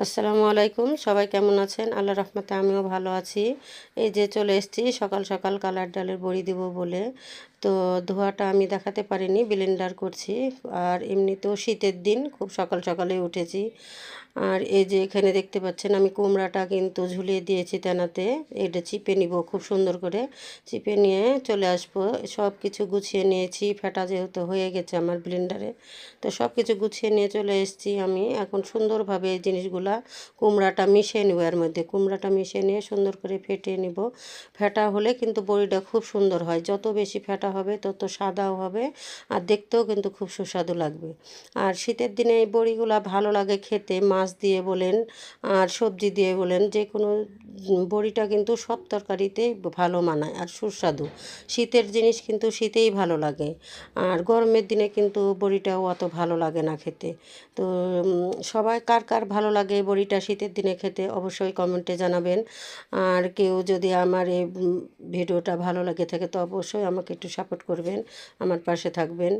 আসসালামু আলাইকুম, সবাই কেমন আছেন? আল্লাহ রহমতে আমিও ভালো আছি। এই যে চলে এসেছি সকাল সকাল কালার ডালের বড়ি দিব বলে। তো ধোয়াটা আমি দেখাতে পারিনি, ব্লেন্ডার করছি। আর এমনিতেও শীতের দিন খুব সকাল সকালে উঠেছি। আর এই যে এখানে দেখতে পাচ্ছেন আমি কুমড়াটা কিন্তু ঝুলিয়ে দিয়েছি তেনাতে। এটা চিপে নিব খুব সুন্দর করে, চিপে নিয়ে চলে আসবো। সব কিছু গুছিয়ে নিয়েছি, ফেটা যেহেতু হয়ে গেছে আমার ব্লেন্ডারে। তো সব কিছু গুছিয়ে নিয়ে চলে এসেছি আমি। এখন সুন্দরভাবে এই জিনিসগুলা কুমড়াটা মিশিয়ে নেব, এর মধ্যে কুমড়াটা মিশিয়ে নিয়ে সুন্দর করে ফেটিয়ে নিব। ফেটা হলে কিন্তু বড়িটা খুব সুন্দর হয়, যত বেশি ফেটা হবে তত সাদাও হবে, আর দেখতেও কিন্তু খুব সুস্বাদু লাগবে। আর শীতের দিনে এই বড়িগুলা ভালো লাগে খেতে, মাছ দিয়ে বলেন আর সবজি দিয়ে বলেন, যে কোনো বড়িটা কিন্তু সব তরকারিতেই ভালো মানায় আর সুস্বাদু। শীতের জিনিস কিন্তু শীতেই ভালো লাগে, আর গরমের দিনে কিন্তু বড়িটাও অত ভালো লাগে না খেতে। তো সবাই কার কার ভালো লাগে এই বড়িটা শীতের দিনে খেতে অবশ্যই কমেন্টে জানাবেন। আর কেউ যদি আমার এই ভিডিওটা ভালো লাগে থাকে তো অবশ্যই আমাকে একটু সাপোর্ট করবেন, আমার পাশে থাকবেন।